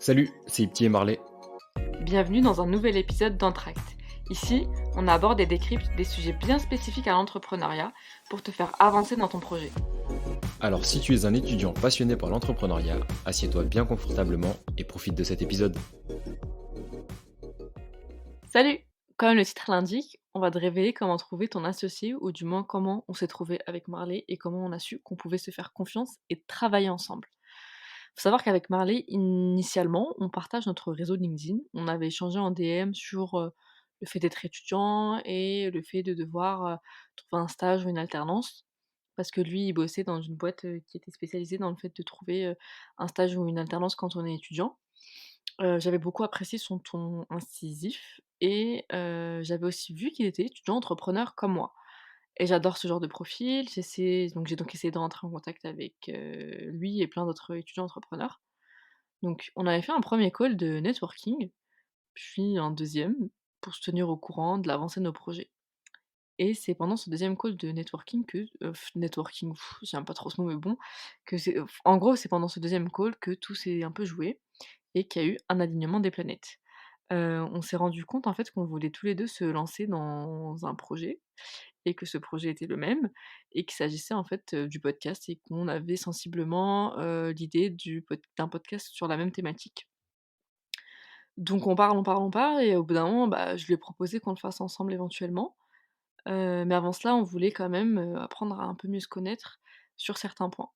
Salut, c'est Ipti et Marley. Bienvenue dans un nouvel épisode d'Entracte. Ici, on aborde et décrypte des sujets bien spécifiques à l'entrepreneuriat pour te faire avancer dans ton projet. Alors si tu es un étudiant passionné par l'entrepreneuriat, assieds-toi bien confortablement et profite de cet épisode. Salut! Comme le titre l'indique, on va te révéler comment trouver ton associé, ou du moins comment on s'est trouvé avec Marley et comment on a su qu'on pouvait se faire confiance et travailler ensemble. Faut savoir qu'avec Marley, initialement, on partage notre réseau LinkedIn. On avait échangé en DM sur le fait d'être étudiant et le fait de devoir trouver un stage ou une alternance. Parce que lui, il bossait dans une boîte qui était spécialisée dans le fait de trouver un stage ou une alternance quand on est étudiant. J'avais beaucoup apprécié son ton incisif et j'avais aussi vu qu'il était étudiant entrepreneur comme moi et j'adore ce genre de profil. J'ai donc essayé de rentrer en contact avec lui et plein d'autres étudiants entrepreneurs. Donc on avait fait un premier call de networking, puis un deuxième pour se tenir au courant de l'avancée de nos projets, et c'est pendant ce deuxième call de networking que networking, j'aime pas trop ce mot mais bon, que c'est en gros, c'est pendant ce deuxième call que tout s'est un peu joué et qu'il y a eu un alignement des planètes. On s'est rendu compte en fait qu'on voulait tous les 2 se lancer dans un projet et que ce projet était le même et qu'il s'agissait en fait, du podcast, et qu'on avait sensiblement l'idée d'un podcast sur la même thématique. Donc on parle et au bout d'un moment, bah, je lui ai proposé qu'on le fasse ensemble éventuellement, mais avant cela, on voulait quand même apprendre à un peu mieux se connaître sur certains points.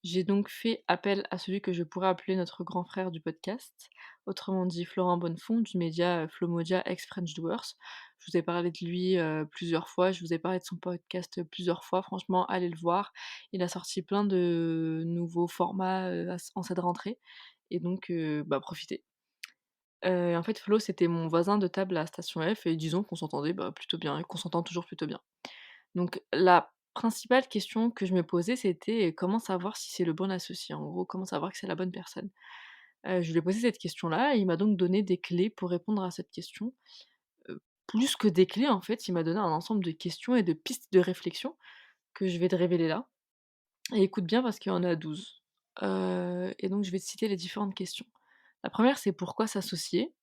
J'ai donc fait appel à celui que je pourrais appeler notre grand frère du podcast, autrement dit Florent Bonnefond du média, Flomodia ex French Doers. Je vous ai parlé de lui, plusieurs fois, je vous ai parlé de son podcast, plusieurs fois. Franchement, allez le voir. Il a sorti plein de nouveaux formats, en cette rentrée, et donc bah, profitez. En fait, Flo, c'était mon voisin de table à Station F et disons qu'on s'entendait, bah, plutôt bien et qu'on s'entend toujours plutôt bien. Donc la principale question que je me posais, c'était comment savoir si c'est le bon associé? En gros, comment savoir que c'est la bonne personne? Je lui ai posé cette question-là et il m'a donc donné des clés pour répondre à cette question. Plus que des clés, en fait, il m'a donné un ensemble de questions et de pistes de réflexion que je vais te révéler là, et écoute bien parce qu'il y en a 12. Et donc je vais te citer les différentes questions. La première, c'est pourquoi s'associer?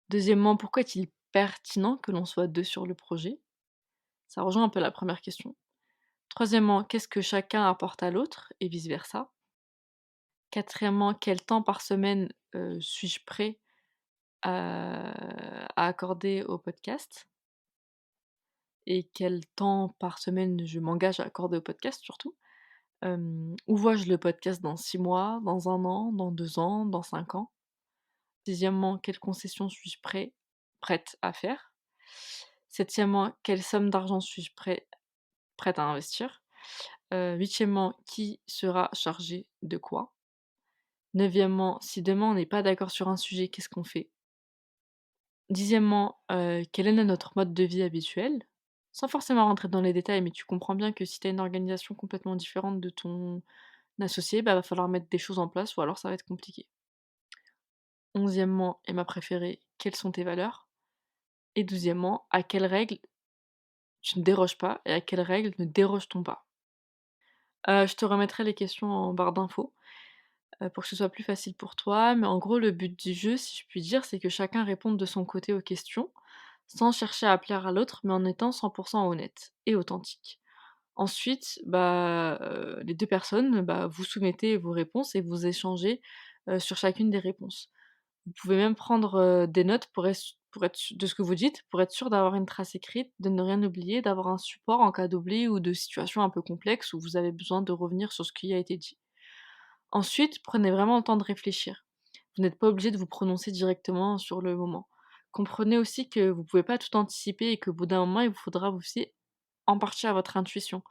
Deuxièmement, pourquoi est-il pertinent que l'on soit 2 sur le projet? Ça rejoint un peu la première question. Troisièmement, qu'est-ce que chacun apporte à l'autre et vice versa? Quatrièmement, quel temps par semaine, suis-je prêt à accorder au podcast? Et quel temps par semaine je m'engage à accorder au podcast surtout? Où vois-je le podcast dans 6 mois, dans 1 an, dans 2 ans, dans 5 ans? Sixièmement, quelles concessions suis-je prête à faire? Septièmement, quelle somme d'argent suis-je prête à investir? Huitièmement, qui sera chargé de quoi? Neuvièmement, si demain on n'est pas d'accord sur un sujet, qu'est-ce qu'on fait? Dixièmement, quel est notre mode de vie habituel? Sans forcément rentrer dans les détails, mais tu comprends bien que si tu as une organisation complètement différente de ton associé, bah, va falloir mettre des choses en place ou alors ça va être compliqué. Onzièmement, et ma préférée, quelles sont tes valeurs? Et douzièmement, à quelles règles tu ne déroges pas et à quelles règles ne déroge-t-on pas? Je te remettrai les questions en barre d'infos, pour que ce soit plus facile pour toi, mais en gros, le but du jeu, si je puis dire, c'est que chacun réponde de son côté aux questions, sans chercher à plaire à l'autre, mais en étant 100 honnête et authentique. Ensuite, bah, les 2 personnes, bah, vous soumettez vos réponses et vous échangez, sur chacune des réponses. Vous pouvez même prendre, des notes pour être su de ce que vous dites, pour être sûr d'avoir une trace écrite, de ne rien oublier, d'avoir un support en cas d'oubli ou de situation un peu complexe où vous avez besoin de revenir sur ce qui a été dit. Ensuite, prenez vraiment le temps de réfléchir. Vous n'êtes pas obligé de vous prononcer directement sur le moment. Comprenez aussi que vous pouvez pas tout anticiper et qu'au bout d'un moment, il vous faudra vous fier en partie à votre intuition.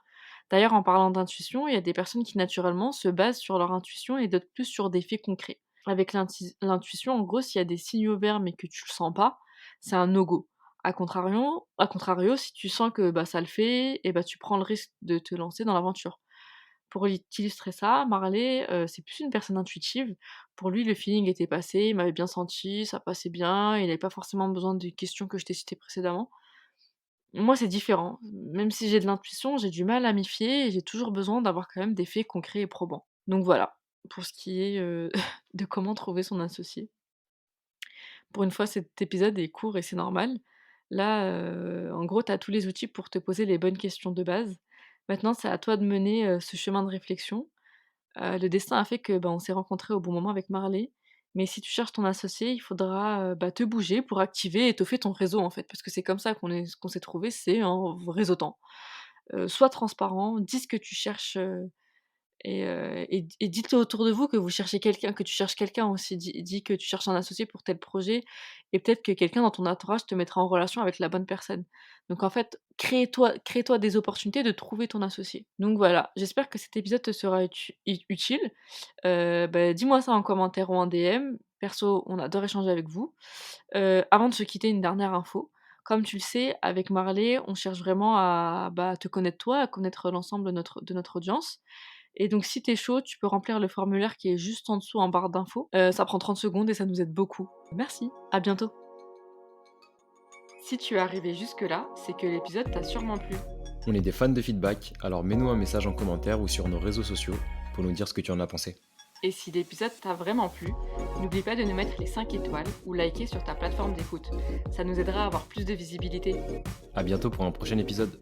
D'ailleurs, en parlant d'intuition, il y a des personnes qui naturellement se basent sur leur intuition et d'autres plus sur des faits concrets. Avec l'intuition, en gros, s'il y a des signaux verts mais que tu le sens pas, c'est un no-go. A contrario, si tu sens que bah, ça le fait, et bah, tu prends le risque de te lancer dans l'aventure. Pour t'illustrer ça, Marley, c'est plus une personne intuitive. Pour lui, le feeling était passé, il m'avait bien senti, ça passait bien, il avait pas forcément besoin des questions que je t'ai citées précédemment. Moi, c'est différent. Même si j'ai de l'intuition, j'ai du mal à m'y fier et j'ai toujours besoin d'avoir quand même des faits concrets et probants. Donc voilà. pour ce qui est, de comment trouver son associé. Pour une fois, cet épisode est court et c'est normal. Là, en gros, tu as tous les outils pour te poser les bonnes questions de base. Maintenant, c'est à toi de mener, ce chemin de réflexion. Le destin a fait que, bah, on s'est rencontrés au bon moment avec Marley, mais si tu cherches ton associé, il faudra, bah, te bouger pour activer et étoffer ton réseau, en fait, parce que c'est comme ça qu'on s'est trouvés, c'est en réseautant. Sois transparent, dis ce que tu cherches, et dites-le autour de vous que vous cherchez quelqu'un, que tu cherches quelqu'un aussi. Dis que tu cherches un associé pour tel projet et peut-être que quelqu'un dans ton entourage te mettra en relation avec la bonne personne. Donc en fait, crée-toi des opportunités de trouver ton associé. Donc voilà, j'espère que cet épisode te sera utile. Bah, dis-moi ça en commentaire ou en DM. Perso, on adore échanger avec vous. Avant de se quitter, une dernière info. Comme tu le sais, avec Marley, on cherche vraiment à, bah, te connaître toi, à connaître l'ensemble de notre audience. Et donc si tu es chaud, tu peux remplir le formulaire qui est juste en dessous en barre d'infos. Ça prend 30 secondes et ça nous aide beaucoup. Merci, à bientôt. Si tu es arrivé jusque-là, c'est que l'épisode t'a sûrement plu. On est des fans de feedback, alors mets-nous un message en commentaire ou sur nos réseaux sociaux pour nous dire ce que tu en as pensé. Et si l'épisode t'a vraiment plu, n'oublie pas de nous mettre les 5 étoiles ou liker sur ta plateforme d'écoute. Ça nous aidera à avoir plus de visibilité. À bientôt pour un prochain épisode.